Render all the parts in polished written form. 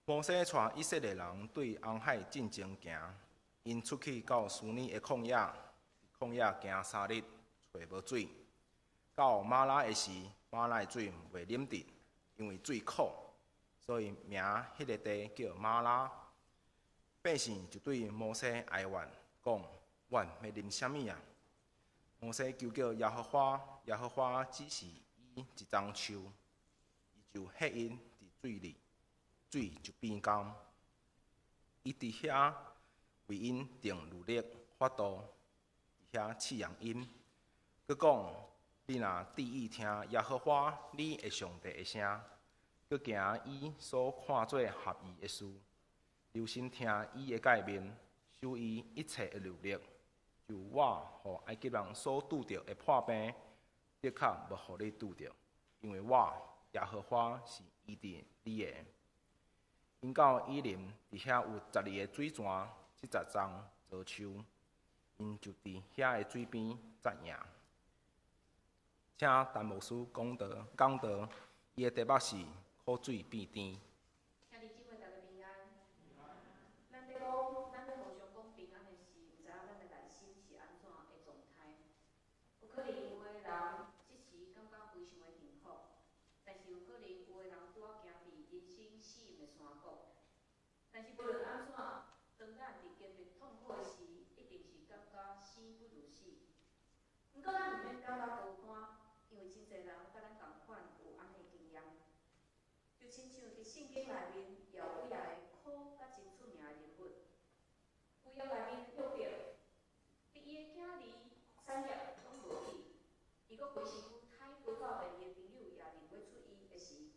摩西带以色列人对红海进前行，因出去到苏尼的旷野，旷野行3日，找无水。到马拉的时，马拉的水袂啉得，因为水苦，所以名迄个地叫马拉。百姓就对摩西哀怨，讲：阮要啉啥物啊？摩西求叫耶和华，耶和华指示伊一丛树，伊就迄因伫水里，水就变干。伊伫遐为因定律例法度，伫遐饲养因。佮讲：你若注意听耶和华你的上帝的声，佮行伊所看做合宜的事，留心听伊的诫命，守伊一切的律例。就我互埃及人所拄着的破病，的确无互你拄着，因为我耶和华是医治你的。因到以琳，伫遐有12个水泉，70丛造树，因就伫遐的水边扎营。请陈牧师讲道，伊的题目是苦水变甜。但是无论安怎，当咱伫经历痛苦的时，一定是感觉生不如死。毋过咱毋免感觉孤单，因为真侪人甲咱同款有安尼经验。就亲像伫圣经内面也有几个苦甲真出名的人物。旧约内面约伯，伫伊的囝儿产业拢无去，伊阁规身躯太多到连伊的朋友也认袂出伊的时，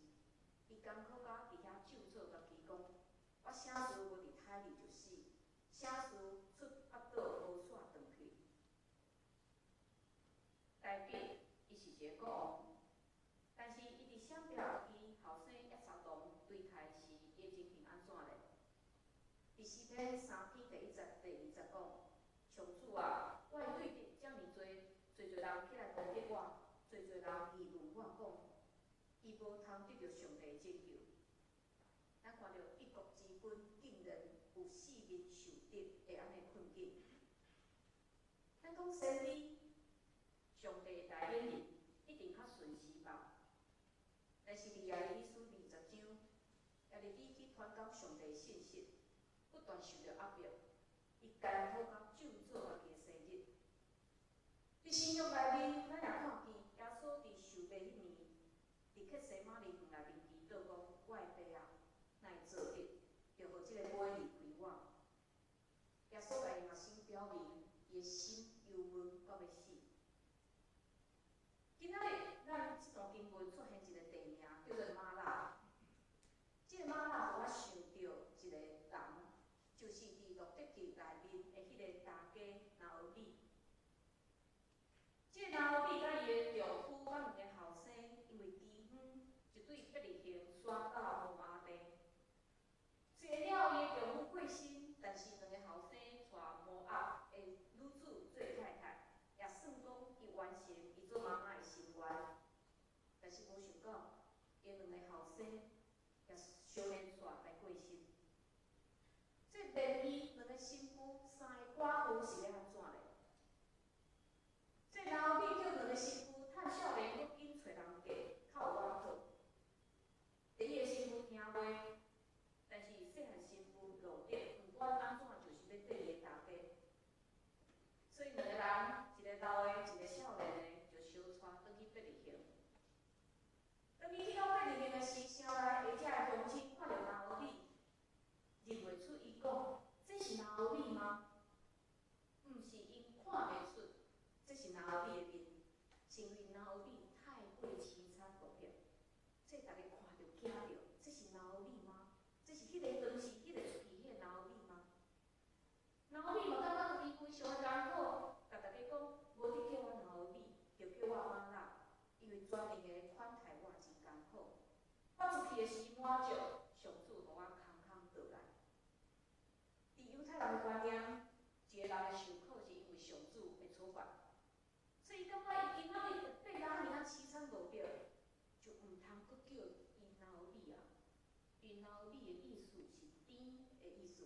伊艰苦甲伫遐咒诅家己讲。我啥事无伫胎里就死，啥事出腹倒无煞转去。代表伊是一个国王，但是伊伫闪表伊后生押沙龙对待时，伊的情形安怎咧？伫诗篇3篇第20讲：上主啊，我的对敌遮尔多，侪人起来攻击我，侪人议论我讲，伊无通得到上帝的拯救。咱看到一国之君竟然有四面受敌的安尼困境。咱讲先知，上帝带领人一定较顺时吧。但是伫耶利米书20章，耶利米去传讲上帝的信息，不断受到压迫，伊艰苦到咒诅家己的生日。伫新约内面，咱也看见耶稣伫受难迄年，伫克西马尼园内面祈祷讲：我的爸啊，哪会做得，就互即个杯离开我。耶稣家己嘛先表明，伊的心忧闷到要死。今仔日咱即段经文出现一个地名，叫做马拉。即个马拉，互我想到一个人，就是伫路德记内面的迄个大家拿俄米。即个拿俄米甲伊的丈夫甲2个后生，因为离婚，就对伯利恒宣告无妈地。虽然了伊的丈夫过身，但是2个后生带摩押的女子做太太，也算讲伊完成伊做妈妈的心愿。但是无想到，因2个后生也相连带来过身。这连伊2个新妇、3个寡妇是要安怎咧？这拿俄米叫2个新妇趁少年搁紧找人嫁，较有碗好。第一个新妇听话，但是细汉新妇路德，不管安怎就是要缀伊的大家。所以2个人，一个老的，一个少年的，就相带转去伯利恒。当伊去到伯利恒的时，城内下遮的乡亲看到拿俄米，认袂出伊讲：这是拿俄米吗？毋是，因看袂出这是拿俄米的面，是因为拿俄米太过凄惨无力。这大家看着惊着，这是拿俄米吗？这是迄个当时迄个出去迄个拿俄米吗？拿俄米嘛感觉伊非常的艰苦，甲大家讲，无你叫我拿俄米，就叫我玛拉，因为专门的款待我真艰苦。我出去的时满足，上主互我空空倒来。伫犹太人的观念，一个人会受苦是因为上主的处罚，所以伊感觉伊今仔日对人尔凄惨无力，就毋通阁叫伊拿俄米啊，因拿米的意思是甜的意思，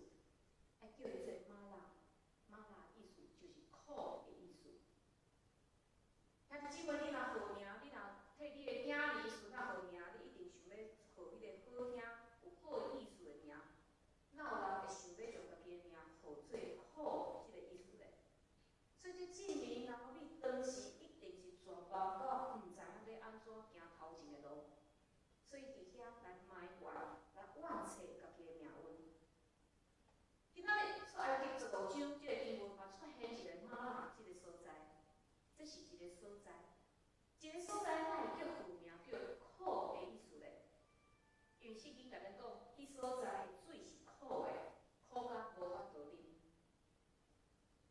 爱叫伊做麻辣。麻辣意思就是苦的意思。兄弟姊妹，你若号名，你若替你的囝儿孙仔号名，你一定想要号迄个好听、有好意思的名。哪有人会想要将家己的名号做苦即个意思咧？所以这证明老米当时一定是绝望到毋知影要安怎行头前的路，所以伫遐来埋怨、来怨切家己的命运。今仔日出埃及15章即个经文嘛出现一个玛纳即个所在，这是一个所在，一个所在哪会叫号名叫苦的意思咧？因为圣经甲咱讲，迄所在的水是苦的，苦甲无法度啉。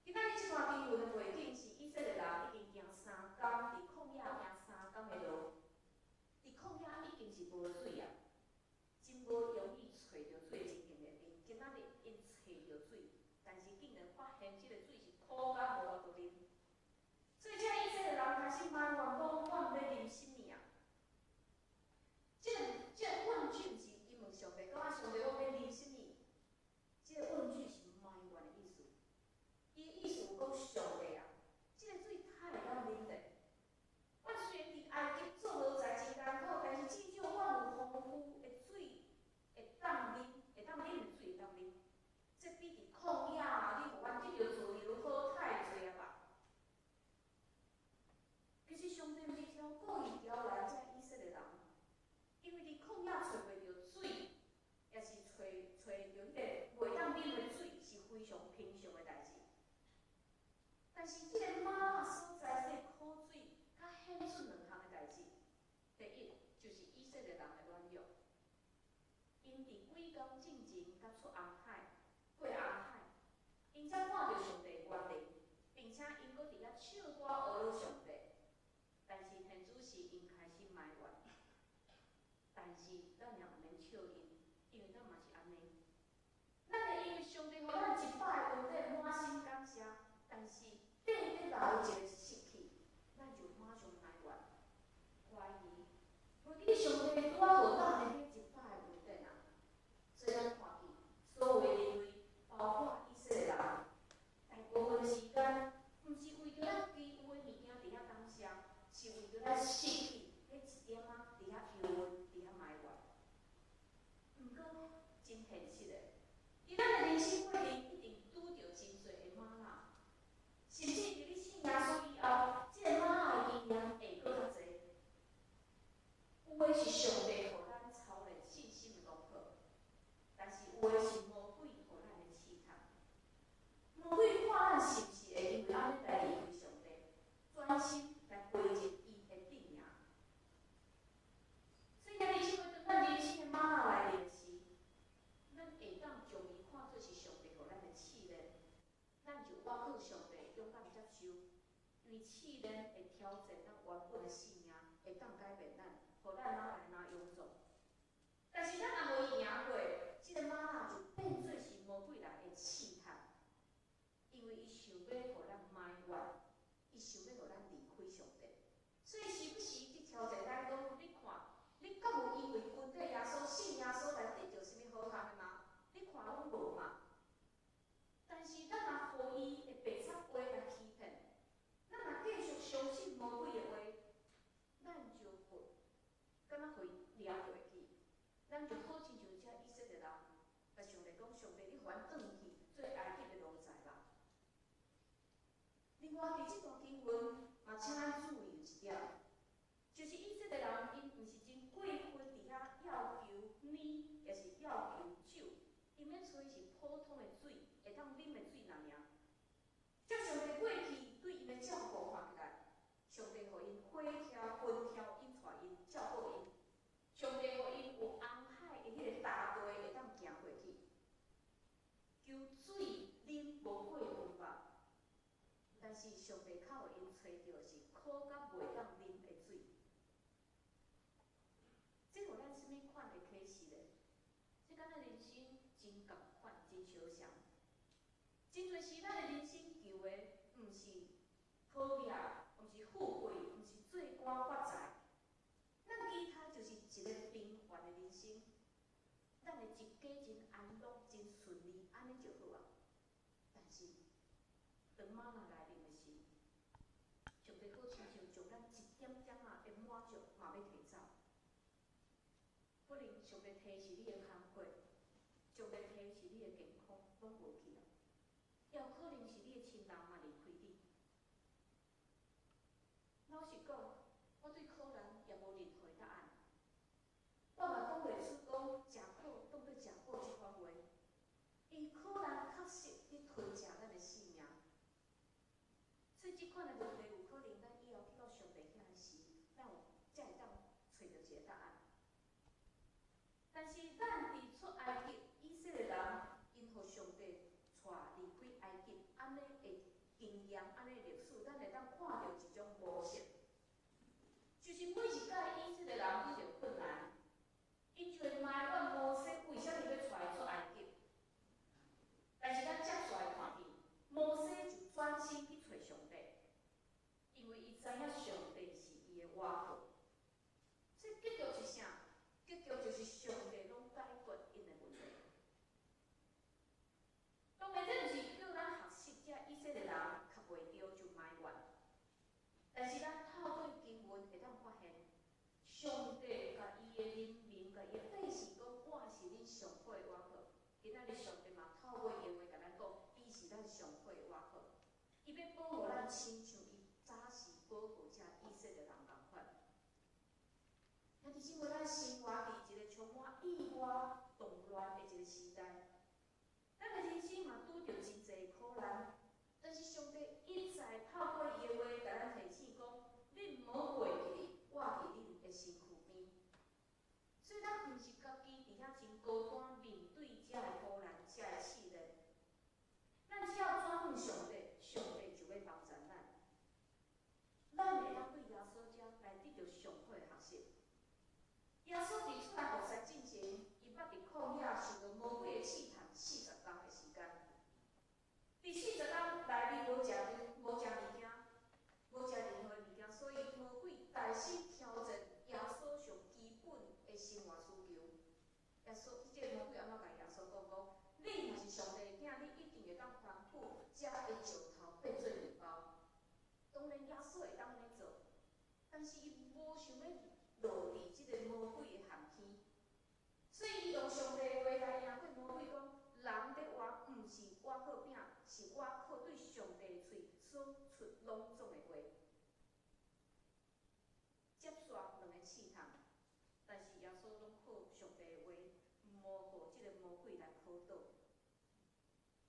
今仔日即段经文的背景是以色列人已经行3天，伫旷野行3天的路，伫旷野已经是无水啊，真无容易找到水，真经的。今仔日因找到水，但是竟然发现即个水是苦甲无法度啉，所以这以色列人开始埋怨讲：我要啉什么啊？这个问句是因问上帝，讲啊，上帝，我要啉什么？这个问句是埋怨的意思。伊的意思有讲上帝啊，这个水太会当啉咧。阮虽然伫埃及做无在真艰苦，但是至少阮有丰富的水会当啉，会当啉的水会当啉。这比伫旷野啊，你互阮得到自由好太济啊吧？其实上帝毋是挑故意挑来遮以色列人，因为伫旷野找袂到水，也是找到迄个袂当啉的水，是非常平常的代志。但是即个玛纳所在即个苦水，较显出2项的代志。第一，就是以色列人的软弱，因伫几工进前甲出红海，过红海，因才看到上帝的约定，并且因搁伫遐唱歌学了上帝。但是现主是因开始埋怨，但是咱也毋免笑因，因为咱嘛是安尼。咱会因为上帝互咱100个恩典，满心感谢，但是底底来有一个失去，咱就马上埋怨、怀疑。无记上帝拄啊互咱的迄100个恩典啊，所以咱看见所有的人类，包括以色列人，大部分时间，毋是为着咱基有的物件伫遐感谢，是为着咱失去迄一点仔伫遐忧郁、伫遐埋怨。毋过真现实的，伫咱的人生过程一定拄着真侪的玛纳，甚至伫你信耶稣以后，即个玛纳的经验会搁较侪。有的是上帝互咱操练信心的功课，但是有的是魔鬼互咱的试探。魔鬼看咱是毋是会因为安尼来离开上帝，专心来归入伊的定命。所以兄弟姊妹，当咱人生的玛纳来临时，咱会当将伊看作是上帝互咱的试炼，咱就我靠上帝勇敢接受，因为试炼会挑战咱原本的信仰，会当改变咱，互咱哪来哪勇壮。但是咱若无赢过，即个玛纳就变做是魔鬼来的试探，因为伊想要互咱埋怨，伊想要互咱离开上帝，所以时不时去挑战咱讲，你看，你敢有因为跟着耶稣、信耶稣来得到什么好康的吗？你看拢无嘛。但是咱若互伊的白贼话来欺骗，咱若继续相信魔鬼的话，咱就会敢若互伊掠过去，咱就好亲像遮以色列人，甲上帝讲：上帝，你互阮转去做埃及的奴才吧。另外，伫即段经文嘛，请咱注意一点，就是以色列人因毋是真过分伫遐要求米，也是要求酒，因免找是普通的水，会当啉的水那尔。照上帝过去对因的照顾看起来，上帝互因火挑、云挑引带因，照顾因。上帝互因有红海的迄个大地会当行过去，求水啉无过分吧。但是上帝较互因找到是苦甲袂当啉的水。这互咱什么款的启示咧？这敢若人生真共款，真相像。真侪时咱的人生求的毋是好业，毋是富贵，毋是做官发财，咱其他就是一个平凡的人生。咱的安尼就好啊。但是，当马拿来临的时，上帝好亲像将咱一点点的满足嘛要摕走。可能上帝摕是你的工课，上帝摕是你的健康，拢无去啊。也有可能是你的亲人嘛离开你。老实讲，我对考难也无任何答案。我嘛讲袂出讲食苦当做食补即款话，因考难确实伫推食咱的性命。所以即款的问题有可能咱以后去到上帝遐时，咱才会当找到一个答案。但是咱伫出埃及，以色列人因互上帝带离开埃及，安尼的经验，安尼的历史，咱会当看到一种模式，就是每一届以色列人遇到困难，因就会埋怨摩西为虾米要带出埃及。但是咱接续来看见，摩西就专心去找上帝，因为伊知影上帝是伊的倚靠。所以结局是啥？结局就是上帝拢解决因的问题。当然，这就是叫咱学习遮以色列人较袂着就埋怨。但是咱透过经文会当发现，上帝甲伊的人民、甲伊的百姓讲，我是恁上好的倚靠。今仔日上帝嘛透过伊的话甲咱讲，伊是咱上好的倚靠。伊要保护咱，亲像伊早时保护遮以色列人共款。兄弟姊妹，咱生活伫一个充满意外动乱的一个时代，咱的人生嘛拄着真侪苦难，但是上帝一再透过伊的话甲咱提醒讲，恁莫忘记我伫恁的身躯边。所以咱毋是家己伫遐真孤单面对遮的苦难、遮的试炼，咱只要转向上帝，上帝就要帮助咱。咱会当对耶稣遮来得到上好的学习。耶稣伫出来服侍进前，伊捌伫旷野受到魔鬼的试探40天的时间。第40天内面无食物件，无食任何物件，所以魔鬼大心挑战耶稣上基本的生活需求。耶稣，即个魔鬼安怎甲耶稣讲？你若是上帝的囝，你一定会当吩咐遮的石头变做面包。当然，耶稣会当安尼做，但是伊无想要落伫即个魔鬼的陷阱，所以伊用上帝的话来赢过魔鬼，讲人咧话毋是倚靠饼，是倚靠对上帝的喙所出拢总的话。接续两个试探，但是耶稣拢靠上帝的话，无互即个魔鬼来考倒。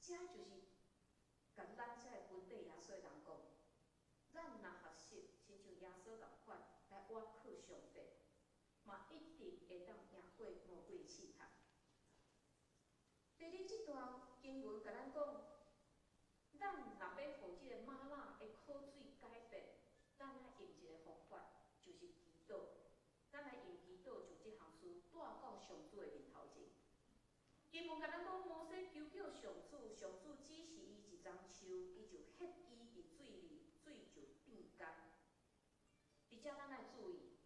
这就是甲咱遮的本地耶稣的人讲，咱若学习亲像耶稣共款来倚靠上帝，嘛一定会当赢过魔鬼的试探。第二，这段经文甲咱讲，咱若要互即个马拉的口水改变，咱来用一个方法，就是祈祷。咱来用祈祷，将这项事带到上主的面头前。经文甲咱讲，摩西求叫上主，上主指示伊一丛树，伊就歇伊伫水里，水就变干。伫遮咱爱注意，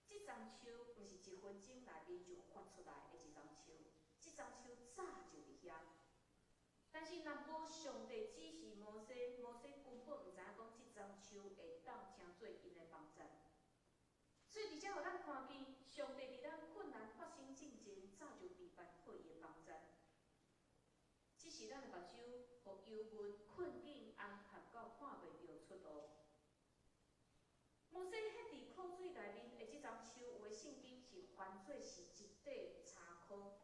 这丛树毋是1分钟内面就发出来的一丛树，这丛树早就伫遐。但是若无上帝指示摩西，摩西根本毋知影讲这丛树会当成做因的帮助。所以伫遮互咱看见，上帝伫咱困难发生之前，早就备办好伊的帮助。只是咱的目睭，互忧闷、困境安排到看袂到出路。摩西迄伫口水内面的这丛树，有的圣经是翻做是一块柴壳。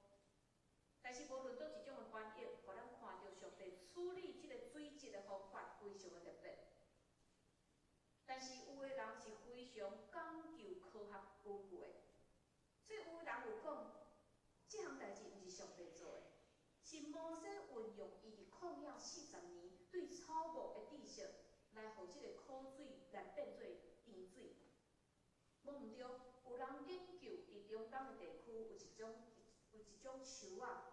但是无论倒一种的翻译，互咱看到上帝处理这个水质的方法非常的特别。但是有的人是非常讲究科学根据的，所以有的人有讲，这项代志毋是上帝做的，是摩西运用伊伫旷野40年对草木的知识，来互这个苦水来变做甜水。无毋对，有人研究伫中东的地区有一种树啊，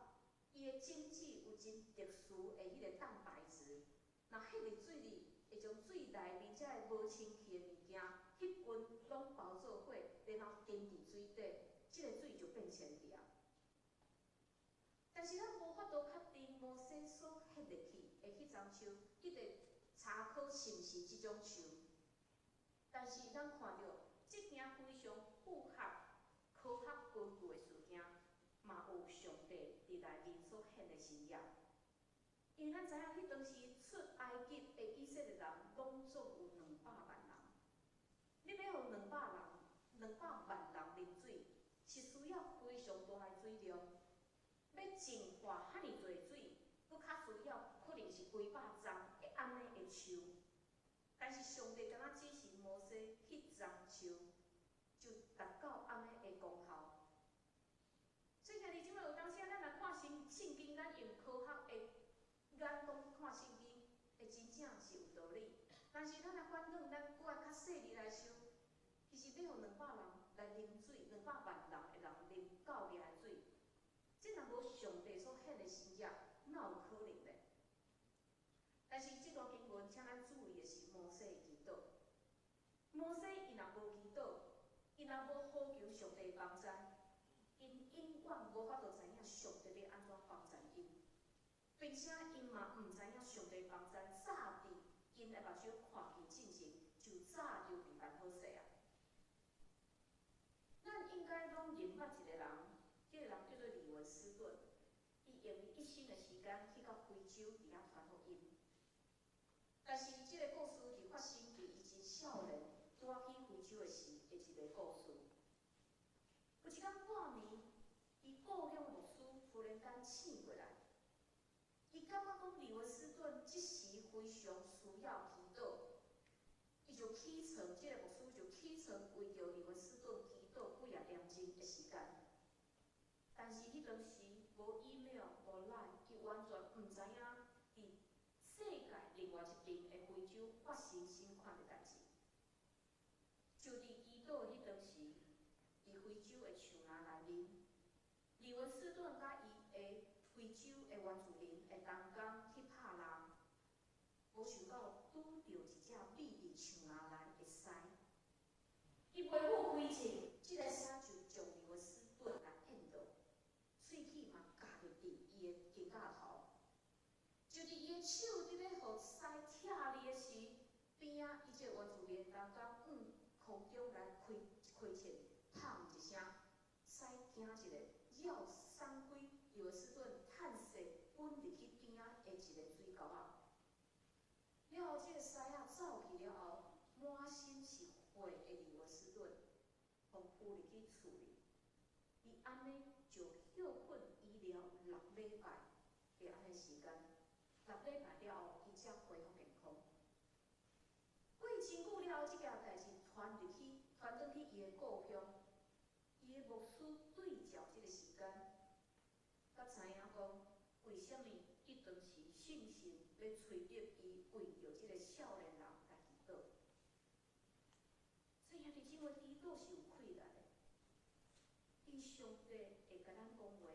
伊的种子有真特殊的迄个蛋白质，若迄入水里，会将水内面遮个无清气的物件，迄份拢包做伙，然后沉伫水底，即个水就变清气啊。但是咱无法度确定摩西所翕落去的迄丛树，你得查考是毋是即种树。但是咱看到即件非常符合科学根据的事件，嘛有上帝伫内面所显的身影。因为咱知影迄当时出埃及的以色列人拢总有200万人，你要互200万人啉水，是需要非常大的水量。要净化遐尼多水，搁较需要可能是几百丛的安尼的树。但是上帝敢若指示摩西，迄丛树就达到安尼的功效。所以兄弟姊妹，有当时咱来看圣经，咱用科学的眼光看圣经，会真正是有道理。但是咱来反转，咱搁较细腻来想，其实要互200人来啉水，200万人的人啉够掠的水，这若无上帝所显的身影，哪有可能呢？但是这段经文，请咱注意的是摩西的祈祷。摩西伊若无祈祷，伊若无呼求上帝帮赞，因永远无法度知影上帝要安怎帮赞因，并且因嘛毋知影上帝帮赞早伫因的目睭看见进前，就早就预办好势啊。咱应该拢认捌一个人，这个人叫做利文斯顿，伊用伊一生的时间去到非洲伫遐传福音。但是这个故事就发生伫伊真少年拄去非洲的时的一个故事。有一天半暝，伊故乡牧师忽然间醒过来，伊感觉讲利文斯顿即时非常需要祈祷，伊就起床，这个牧师就起床为着利文斯顿祈祷几啊点钟的时间。但是迄当时无 email 无 line， 伊完全毋知影伫世界另外一边的非洲发生什款的代志。就伫祈祷迄当时，伫非洲的树林内面，利文斯顿甲伊的非洲的原住民会同工去拍浪，无想到拄着一只秘密树林内的狮。伊袂好开情，这个狮就将利文斯顿来按倒，喙齿嘛夹入伫伊的肩胛头。就伫伊的手伫咧互狮拆哩的时，边仔伊这原住民同工空中来开枪，砰一声，狮惊一个，绕闪开利文斯顿趁势滚入去边仔的一个水沟仔。了后，这个狮仔走去了后，满身是血的利文斯顿，互扑入去厝里。伊安尼就休困医疗6礼拜的安尼时间，6礼拜了后，伊才恢复健康。过真久了后，这件代志传转去伊的故乡，伊的牧师对照这个时间，才知影讲为什么伊当时信心要催着伊为着这个少年人来祈祷。所以兄弟姊妹，祈祷是有困难的，因上帝会甲咱讲话，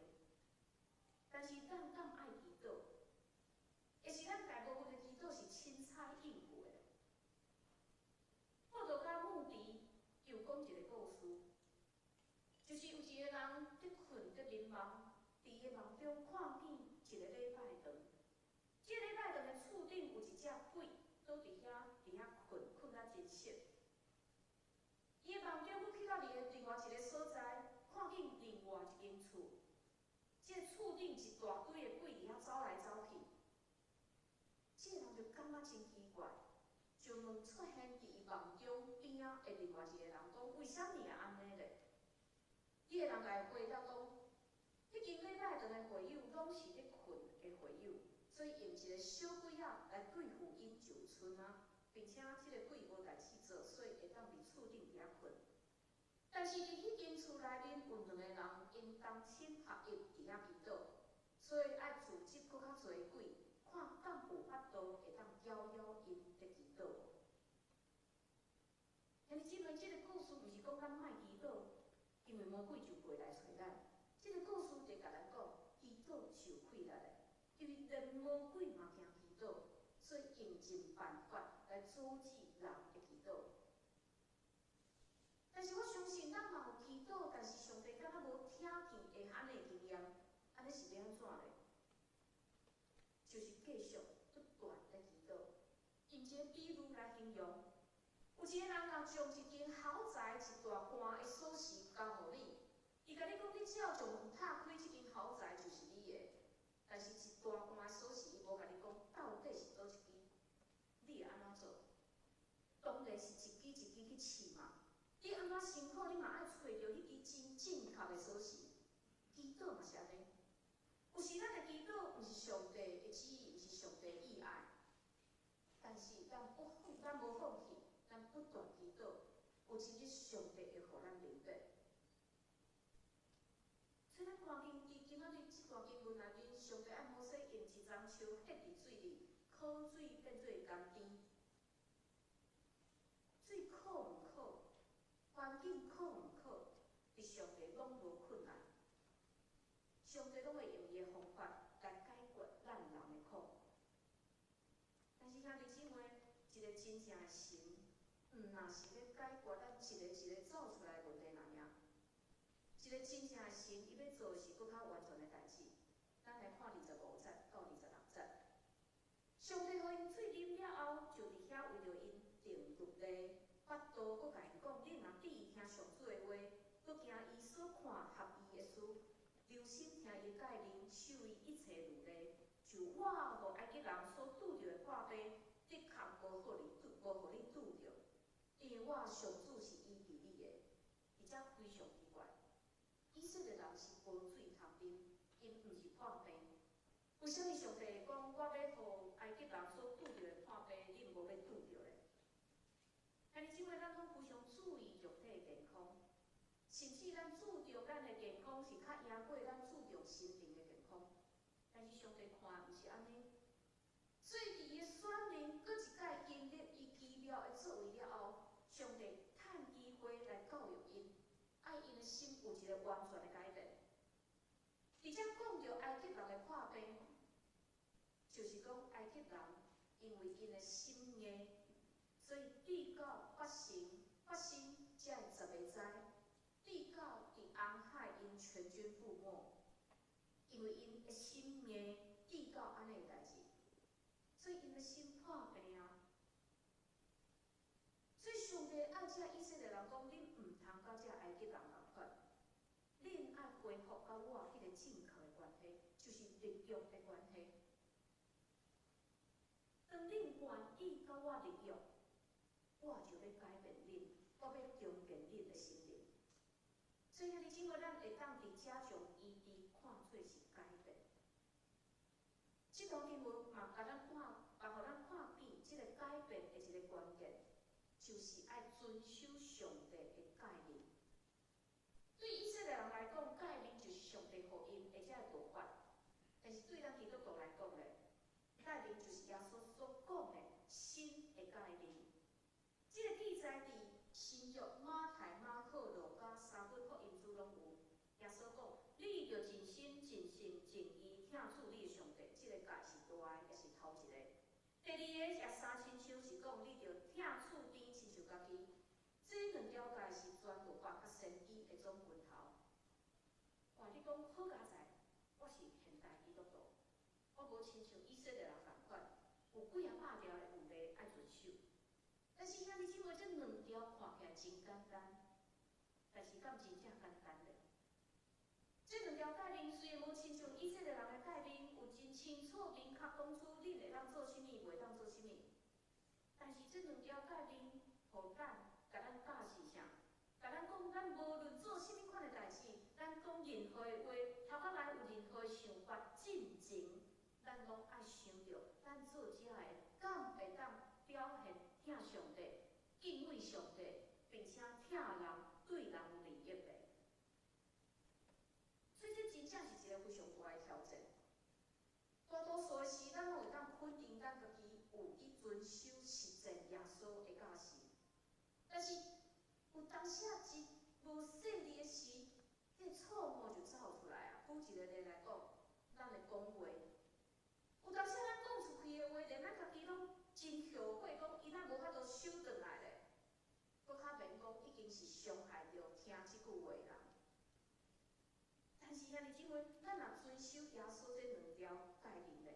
但是咱敢爱祈祷？会是咱大部分的祈祷是凊彩应付的。我著甲牧师又讲一个故事，就是有一个人在困在眠梦，伫伊的梦中看见一个礼拜堂，这个礼拜堂的厝顶有一只鬼，倒伫遐困啊真熟。伊的梦中，佫去到另外一个所在，看见另外一间厝，这个厝顶一大堆的鬼伫遐走来走去。这个人就感觉真奇怪，就问出现伫伊梦中边仔的另外一个人讲：为啥物会安尼咧？伊个人甲伊回答讲：迄间礼拜堂的会友拢是咧困的会友，所以用一个小鬼仔来对付因就村啊，并且这个鬼无代志做，所以会当伫厝顶伫遐困。但是伫迄间厝内面有2个人，因同心合意伫遐祈祷，所以爱组织搁较侪鬼。看敢有法度会当搅因的祈祷。兄弟姊妹，这个故事毋是讲咱莫祈祷，因为魔鬼就过来找咱。这个故事就甲咱讲，祈祷是有困难的，因为连魔鬼嘛惊祈祷，所以用尽办法来阻止人的祈祷。但是我相信咱嘛有祈祷，但是上帝敢若无听见会安尼经验，安尼是要安怎咧？继续不断的祈祷。用一个比喻来形容，有一个人若将一间豪宅一大半的锁匙交互你，伊甲你讲，你只要将门打开，这间豪宅就是你的。但是一大半的锁匙，伊无甲你讲到底是倒一支，你会安怎做？当然是一支一支去试嘛。你安怎辛苦，你嘛爱找到迄支真正确的锁匙。祈祷嘛是安尼。有时咱的祈祷毋是上帝的旨意，毋是上帝意爱，但是咱无放弃，咱不断祈祷，有一日上帝会互咱明白。所以咱看今仔日这段经文内面，上帝按摩西用一丛树刻伫水里，苦水变做甘甜。水苦毋苦，环境苦毋苦，伫上帝拢无困难。上帝拢会用伊的方法来解决咱人的苦。但是兄弟姊妹，一个真正的神，若是要解决咱一个一个走出来的问题那尔，一个真正的神，伊要做的是更较完全的代志。咱来看25节到26节。上帝互因水啉了后，就伫遐为着因定律例，法度佫甲因讲：你若注意听上主的话，佫行伊所看合意的事。留心听伊诫命，守伊一切律例，就我互埃及人所拄着的破病，的确无互你拄着，因为我上主是医治你的。而且非常奇怪，以色列人是无水通啉，因毋是破病。为什么上帝会讲我要互埃及人所拄着的破病，你无要拄着咧？兄弟姊妹，咱拢非常注意肉体健康。甚至咱注重咱的健康是较赢过咱注重心灵的健康，但是上帝看毋是安尼。所以伫伊的选民搁一摆经历伊奇妙的作为了后，上帝趁机会来教育因，爱因的心有一个完全的改变。而且讲到埃及人的破病，就是讲埃及人因为因的心硬，所以直到发生才会十个知。直到伫红海因全军覆没，因为因的心硬，直到安尼的代志，所以因的心破病啊。所以上帝爱遮以色列人讲：恁毋通甲遮埃及人共款，恁爱恢复甲我迄个正确的关系，就是立约的关系。当恁愿意甲我立约，我就要改变恁，我要重建恁的心灵。所以兄弟姊妹，咱会当伫遮将医治看做是改变。这段经文嘛，互咱看见，这个改变的一个关键，就是爱遵守上帝的诫命。对以色列人来讲，诫命就是上帝互因的这个道法；但是对咱基督徒来讲咧，诫命就是耶稣所讲的新的诫命。这个记载伫新约马太、马可、路加3本福音书拢有。耶稣讲：你着尽心、尽性、尽意听主你的上帝，这个诫是大的，也是头一个。第二个也三亲像是讲，你着听主甜，亲像家己。这两条诫是全律法甲先知的总拳头。哇！你讲好佳哉，我是现代基督徒，我无亲像以色列人共款，有几啊百条的律例爱遵守。但是兄弟姊妹，这两条看起来真简单，但是敢真正简单咧？这两条诫命虽然无亲像以色列人的诫命有真清楚明确讲出恁会当做啥物，袂当做啥物，但是这两条诫命，互咱甲咱教是啥？甲咱讲，咱无论做啥物款的代志，咱讲任何的话，头壳内有任何的想法进前，咱拢爱想着，咱做遮的敢会当表现疼上帝、敬畏上帝，并且疼人、对人有利益的。所以这真正是一个非常大的挑战。大多数的时，咱拢会当肯定咱家己有去遵守实践耶稣的教示，但是有当时无细腻的时，迄个错误就走出来啊。举一个例来讲，咱的讲话，有当时咱讲出去的话，连咱家己拢真后悔，讲伊若无法度收转来咧，搁较免讲已经是伤害着听即句话的人。但是兄弟姊妹，咱若遵守耶稣这两条诫命咧，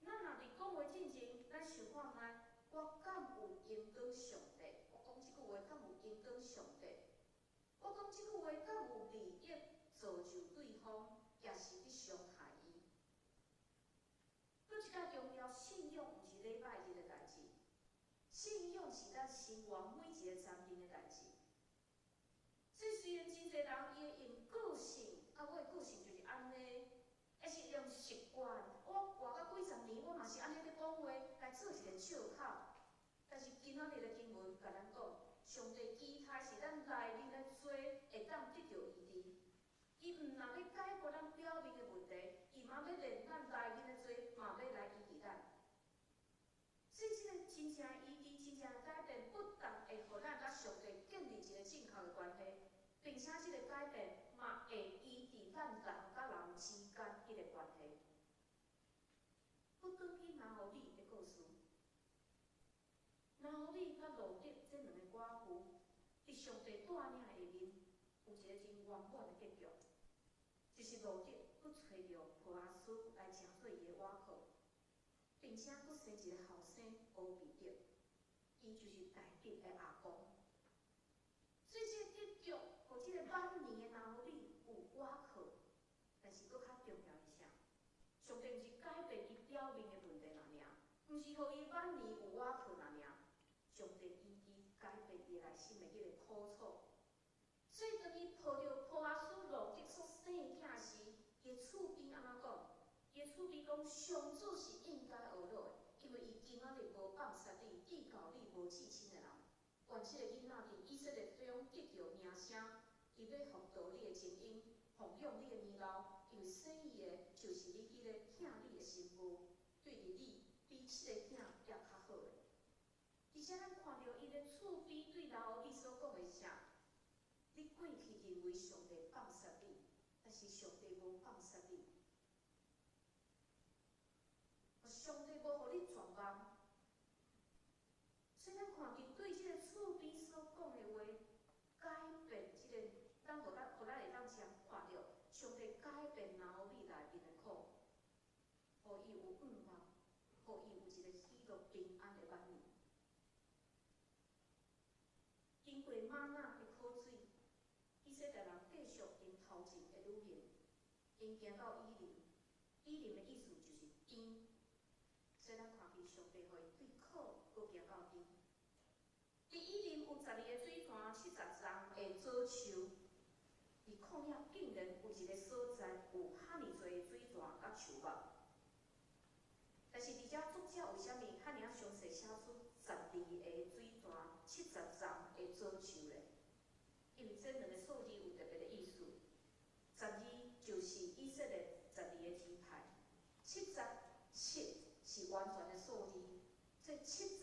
咱若伫讲话进前，咱想看觅，我敢有影响上帝？我讲即句话敢有影响上帝？我讲即句话敢有利益造就对方，也是去伤害伊？搁一较重要，信仰毋是礼拜日的代志，信仰是咱生活每一个层面的代志。所以虽然真侪人伊会用个性，我的个性就是安尼，还是用习惯，我活到几十年，我嘛是安尼咧讲话，来做一个笑口。但是今仔日的经文甲咱讲，上帝期待是咱内面的罪会当得到医治。伊毋但要解决咱表面的问题，伊嘛要连咱内面的罪嘛要来医治咱。所以即个真正医治、真正改变，不但会互咱甲上帝建立一个正确的关系，并且即个改变嘛会医治咱人甲人之间迄个关系。不倒去拿互你的故事，拿互你甲路德这两个寡妇，伫上帝带领下面，有一个真圆满的结局，就是路德佫找到波阿斯来成做伊的倚靠，并且佫生一个后生俄比德，伊就是大吉的阿公。所以这个结局，互这个晚年的拿互你有倚靠，但是佫较重要是啥？上帝毋是改变伊表面的问题那尔，毋是互伊晚年有倚靠那尔，上帝医治改变伊内心的迄个苦楚。所以当伊抱着波阿斯路德所生的囝时，伊的厝边安怎讲？伊的厝边讲，上主是应该学落的，因为伊今仔日无放杀你，地教你无至亲的人。愿这个囡仔伫以色列中得到名声，伊要服道你的精英，奉养你的年老，因为生伊的就是你迄个疼你的媳妇，对于你比这个囝也较好的。而且咱看到伊的厝边对老后你所讲的啥？你过去认为上帝放杀你，但是上帝无放杀你，上帝无互你绝望。所以咱看见对这个厝边所讲的话，改变这个，咱互咱会当这样看到，上帝改变拿俄米内面的苦，互伊有盼望，互伊有一个喜乐平安的晚年。经过玛纳的考水，以色列人继续因头前的旅行，因行到以琳，以琳的意思就是甜。所以咱看见上帝互伊对苦阁行到甜。伫以琳有12个水泉，70丛的左树，伫旷野竟然有一个所在有遐尼侪的水泉甲树木。但是伫遮作者为虾米遐尼啊详细写出12个水泉、70丛的左树咧？因为这两个数字有特别的意思。12就是以色列12个支派，77是完全的数字，这70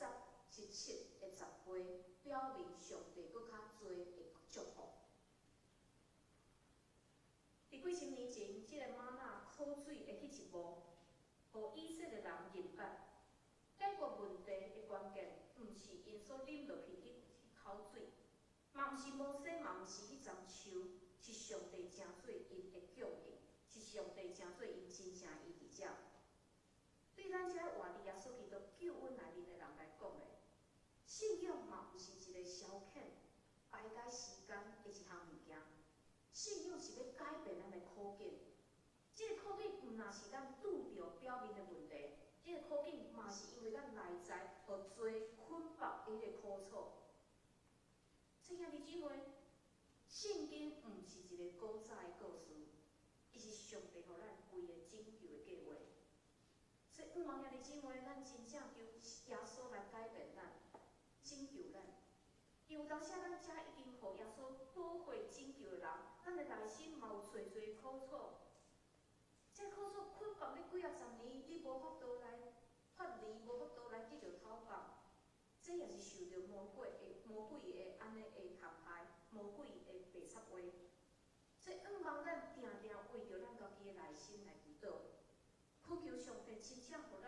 是7的10倍，表明上帝搁较多的祝福。伫几千年前，这个玛纳考水的迄一幕，互以色列人明白，解决问题的关键，毋是因所啉落去迄口水，嘛毋是摩西，嘛毋是迄丛树，是上帝成做因的供应，是上帝成做因真正医治者。对咱遮活伫耶稣基督救恩内面的人来讲咧，信仰嘛毋是一个消遣、排解时间的一项物件。信仰是要改变咱的苦境，这个苦境毋若是咱拄着表面的问题，这个苦境嘛是因为咱内在互罪捆绑的迄个苦楚。亲爱的姊妹，圣经毋是一个古早的故事，伊是上帝互咱规个拯救的计划。所以，盼望兄弟姊妹，咱真正求耶稣来改变咱、拯救咱。因为有当时咱遮已经互耶稣保护拯救的人，咱的内心嘛有侪侪苦楚。这苦楚捆绑你几啊十年，你无法度来发离，无法度来得到讨放。这也是受到魔鬼的安尼的陷害，魔鬼的白插话。所以，盼望咱定定为着咱家己的内心来祈祷。恳求上帝真正互